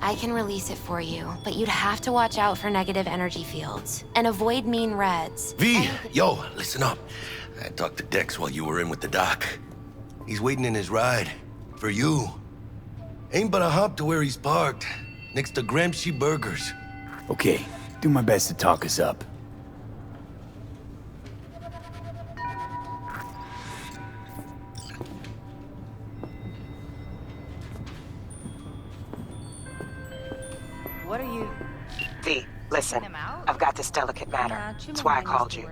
I can release it for you, but you'd have to watch out for negative energy fields and avoid mean reds. V, yo, listen up. I talked to Dex while you were in with the doc. He's waiting in his ride. For you. Ain't but a hop to where he's parked. Next to Gramsci Burgers. Okay, do my best to talk us up. What are you... V, listen. I've got this delicate matter. That's why I called you.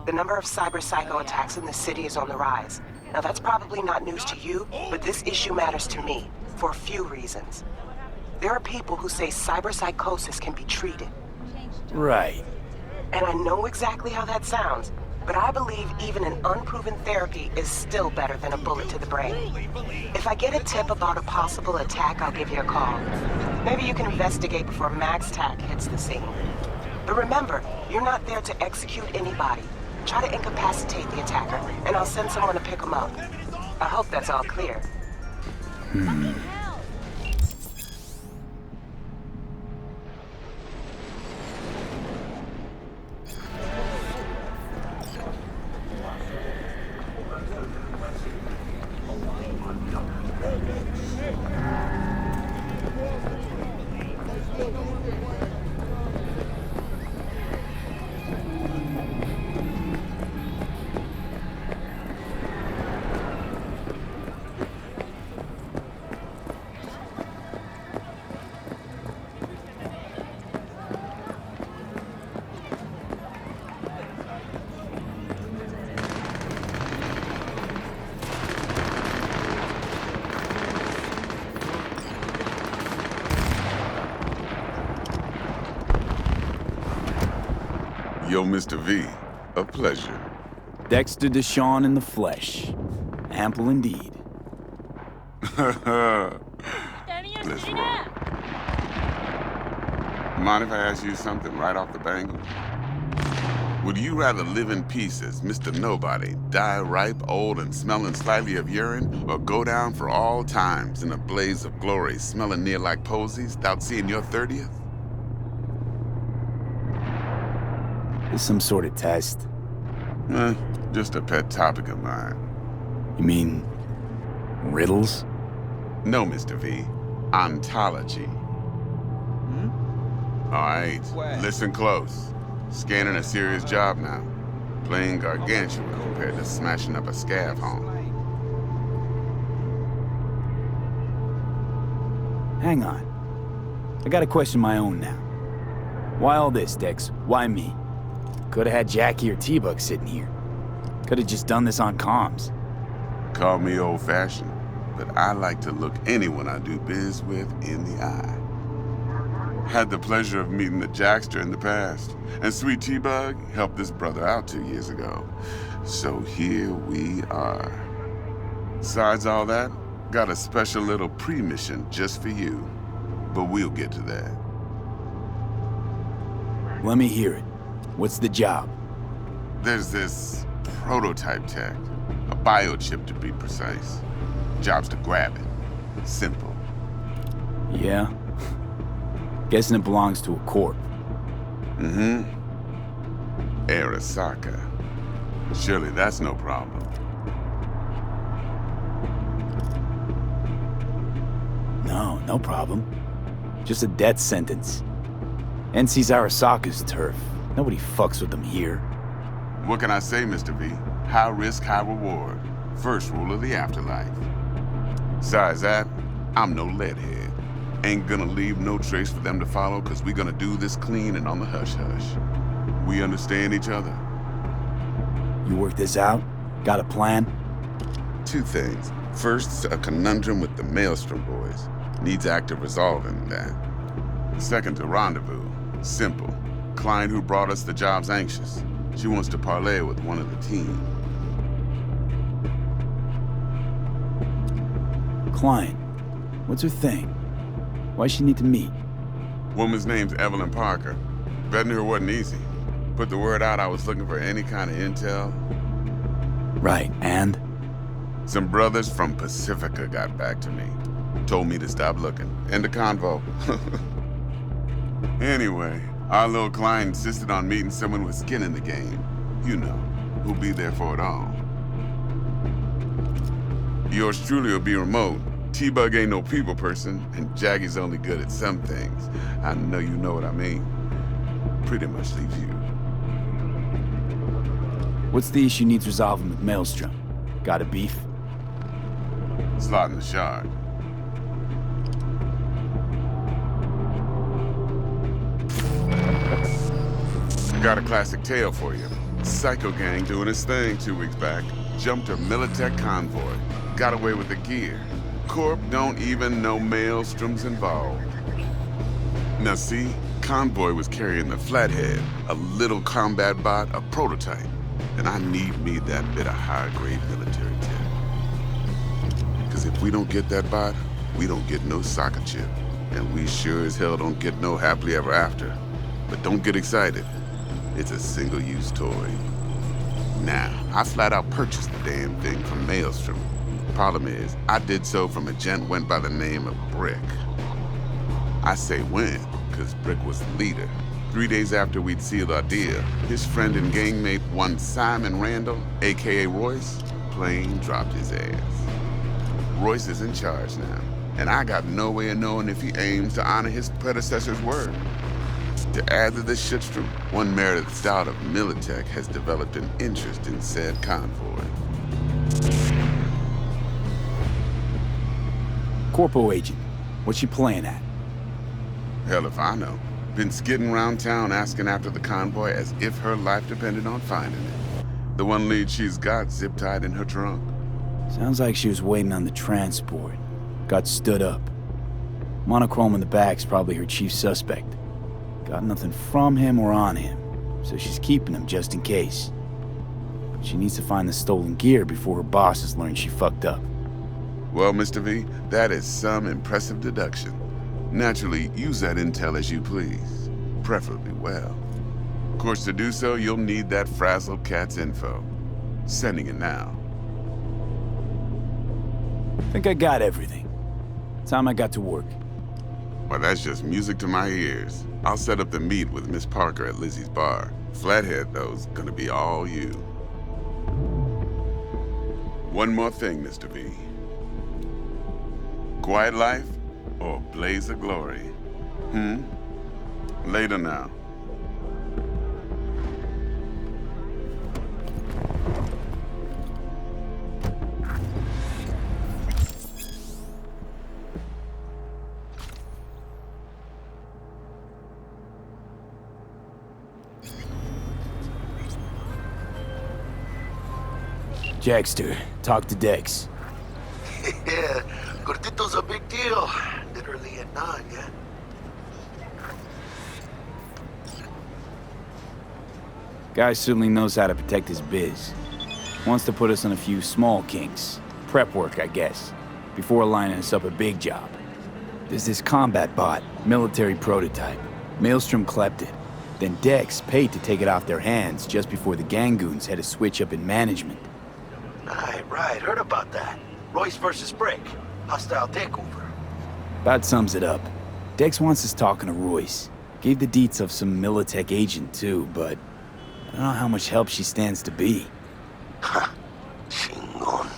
The number of cyber-psycho attacks in the city is on the rise. Now that's probably not news to you, but this issue matters to me, for a few reasons. There are people who say cyberpsychosis can be treated. Right. And I know exactly how that sounds, but I believe even an unproven therapy is still better than a bullet to the brain. If I get a tip about a possible attack, I'll give you a call. Maybe you can investigate before Max Tack hits the scene. But remember, you're not there to execute anybody. Try to incapacitate the attacker, and I'll send someone to pick him up. I hope that's all clear. Yo, Mr. V, a pleasure. Dexter Deshawn in the flesh. Ample indeed. Let's roll. Mind if I ask you something right off the bangle? Would you rather live in peace as Mr. Nobody, die ripe, old, and smelling slightly of urine, or go down for all times in a blaze of glory, smelling near like posies, without seeing your 30th? Is some sort of test? Just a pet topic of mine. You mean... riddles? No, Mr. V. Ontology. All right, listen close. Scanning a serious job now. Playing gargantuan compared to smashing up a scav home. Hang on. I got a question of my own now. Why all this, Dex? Why me? Could've had Jackie or T-Bug sitting here. Could've just done this on comms. Call me old-fashioned, but I like to look anyone I do biz with in the eye. Had the pleasure of meeting the Jackster in the past, and Sweet T-Bug helped this brother out 2 years ago. So here we are. Besides all that, got a special little pre-mission just for you. But we'll get to that. Let me hear it. What's the job? There's this prototype tech, a biochip to be precise. Job's to grab it. Simple. Yeah? Guessing it belongs to a corp. Arasaka. Surely that's no problem. No problem. Just a death sentence. NC's Arasaka's turf. Nobody fucks with them here. What can I say, Mr. V? High risk, high reward. First rule of the afterlife. Besides that, I'm no leadhead. Ain't gonna leave no trace for them to follow, cause we gonna do this clean and on the hush-hush. We understand each other? You work this out? Got a plan? Two things. First, a conundrum with the Maelstrom boys. Needs active resolving that. Second, a rendezvous. Simple. Client who brought us the job's anxious. She wants to parlay with one of the team. Client. What's her thing? Why's she need to meet? Woman's name's Evelyn Parker. Betting her wasn't easy. Put the word out I was looking for any kind of intel. Right, and? Some brothers from Pacifica got back to me. Told me to stop looking. End of convo. Anyway, our little client insisted on meeting someone with skin in the game. You know, who'll be there for it all. Yours truly will be remote. T-Bug ain't no people person, and Jaggy's only good at some things. I know you know what I mean. Pretty much leaves you. What's the issue needs resolving with Maelstrom? Got a beef? Slot in the shard. I got a classic tale for you. Psycho gang doing his thing 2 weeks back. Jumped a Militech convoy. Got away with the gear. Corp don't even know Maelstrom's involved. Now see, convoy was carrying the Flathead, a little combat bot, a prototype. And I need me that bit of high-grade military tech. Because if we don't get that bot, we don't get no soccer chip. And we sure as hell don't get no happily ever after. But don't get excited. It's a single-use toy. Now, I flat out purchased the damn thing from Maelstrom. Problem is, I did so from a gent went by the name of Brick. I say when, because Brick was the leader. 3 days after we'd sealed our deal, his friend and gangmate, one Simon Randall, aka Royce, plain dropped his ass. Royce is in charge now, and I got no way of knowing if he aims to honor his predecessor's word. To add to this shitstorm, one Meredith Stout of Militech has developed an interest in said convoy. Corpo agent, what's she playing at? Hell if I know. Been skidding around town asking after the convoy as if her life depended on finding it. The one lead she's got zip-tied in her trunk. Sounds like she was waiting on the transport. Got stood up. Monochrome in the back's probably her chief suspect. Got nothing from him or on him, so she's keeping him just in case. But she needs to find the stolen gear before her bosses learn she fucked up. Well, Mr. V, that is some impressive deduction. Naturally, use that intel as you please, preferably well. Of course, to do so, you'll need that frazzled cat's info. Sending it now. Think I got everything. Time I got to work. Well, that's just music to my ears. I'll set up the meet with Miss Parker at Lizzie's bar. Flathead, though's gonna be all you. One more thing, Mr. V. Quiet life or blaze of glory? Later now. Jackster, talk to Dex. Yeah, Gordito's a big deal. Literally at 9, yeah? Guy certainly knows how to protect his biz. Wants to put us on a few small kinks. Prep work, I guess. Before lining us up a big job. There's this combat bot, military prototype. Maelstrom clept it. Then Dex paid to take it off their hands just before the Gangoons had a switch up in management. Right, heard about that. Royce versus Brick. Hostile takeover. About sums it up. Dex wants us talking to Royce. Gave the deets of some Militech agent too, but I don't know how much help she stands to be. Ha, chingon.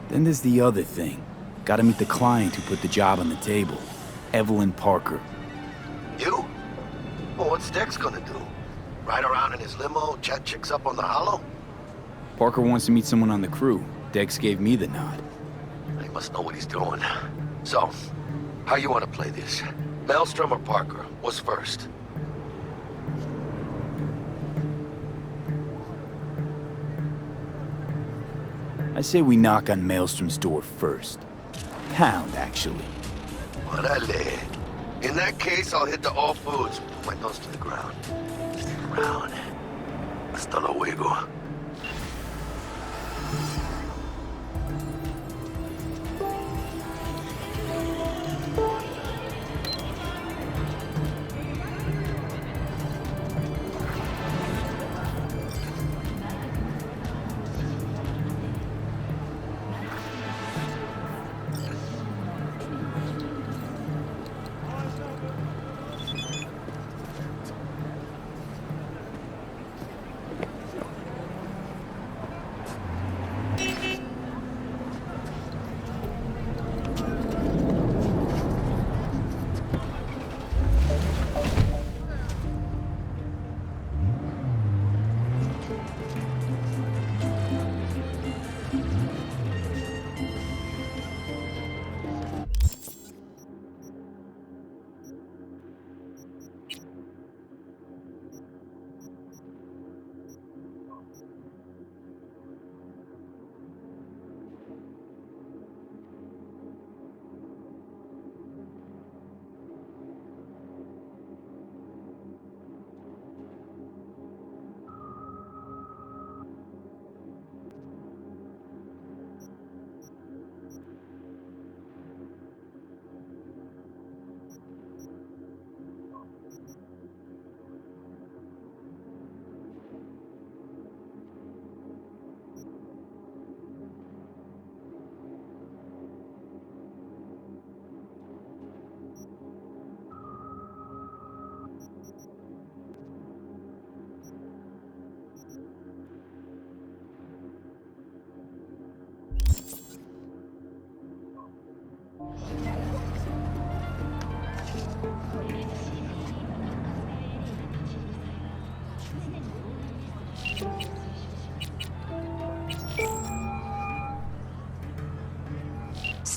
Then there's the other thing. Gotta meet the client who put the job on the table. Evelyn Parker. You? Well, what's Dex gonna do? Ride around in his limo, chat chicks up on the hollow? Parker wants to meet someone on the crew. Dex gave me the nod. He must know what he's doing. So, how you want to play this? Maelstrom or Parker? What's first? I say we knock on Maelstrom's door first. Pound, actually. Orale. In that case, I'll hit the all foods. Put my nose to the ground. Ground. Hasta luego.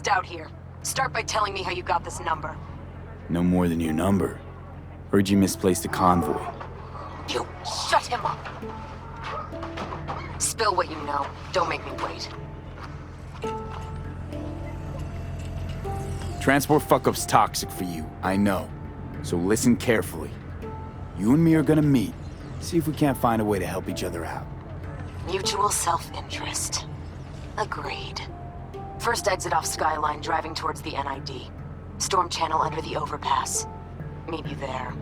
out here. Start by telling me how you got this number. No more than your number. Heard you misplaced a convoy. You shut him up! Spill what you know. Don't make me wait. Transport fuck-up's toxic for you, I know. So listen carefully. You and me are gonna meet. See if we can't find a way to help each other out. Mutual self-interest. Agreed. First exit off Skyline, driving towards the NID. Storm channel under the overpass. Meet you there.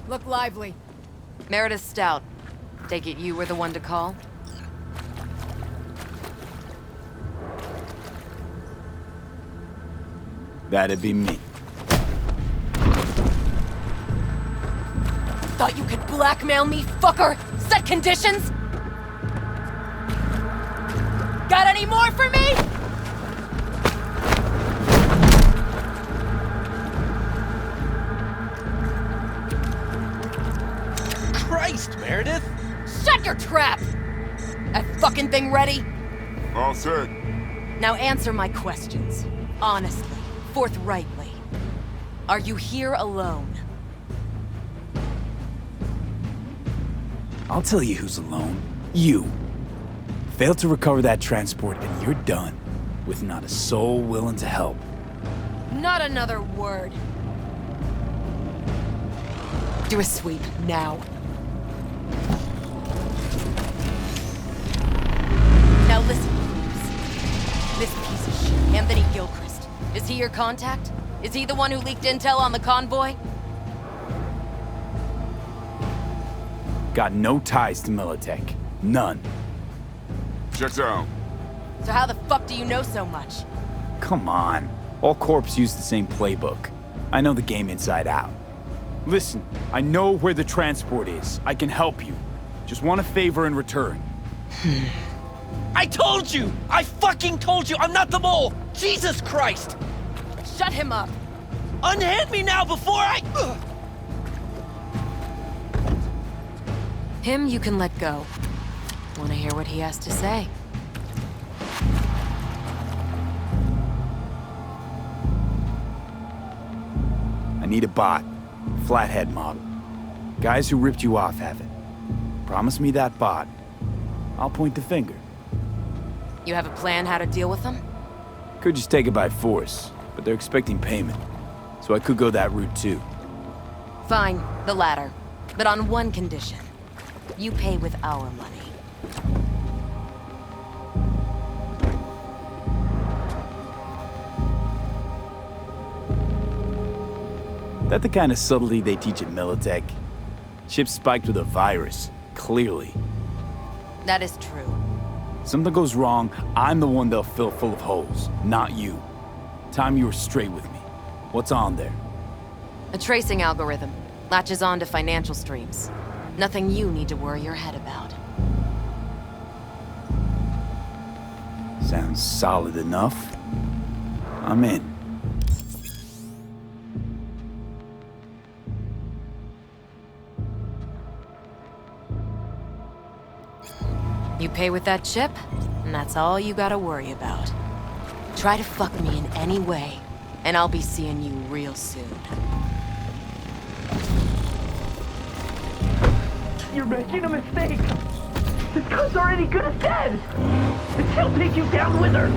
Look lively. Meredith Stout. Take it you were the one to call? That'd be me. Thought you could blackmail me, fucker? Set conditions? Got any more for me? Christ, Meredith! Shut your trap! That fucking thing ready? All set. Now answer my questions. Honestly, forthrightly. Are you here alone? I'll tell you who's alone. You. Failed to recover that transport and you're done. With not a soul willing to help. Not another word. Do a sweep, now. Now listen, please. This piece of shit, Anthony Gilchrist. Is he your contact? Is he the one who leaked intel on the convoy? Got no ties to Militech. None. Checks out. So how the fuck do you know so much? Come on. All corps use the same playbook. I know the game inside out. Listen, I know where the transport is. I can help you. Just want a favor in return. I told you! I fucking told you I'm not the mole! Jesus Christ! Shut him up! Unhand me now before I... Ugh. Him you can let go. Wanna hear what he has to say? I need a bot. Flathead model. Guys who ripped you off have it. Promise me that bot. I'll point the finger. You have a plan how to deal with them? Could just take it by force, but they're expecting payment. So I could go that route too. Fine, the latter. But on one condition. You pay with our money. That the kind of subtlety they teach at Militech? Ship spiked with a virus, clearly. That is true. Something goes wrong, I'm the one they'll fill full of holes, not you. Time you were straight with me. What's on there? A tracing algorithm. Latches on to financial streams. Nothing you need to worry your head about. Sounds solid enough. I'm in. You pay with that chip, and that's all you gotta worry about. Try to fuck me in any way, and I'll be seeing you real soon. You're making a mistake. This cunt's already good as dead. She'll take you down with her.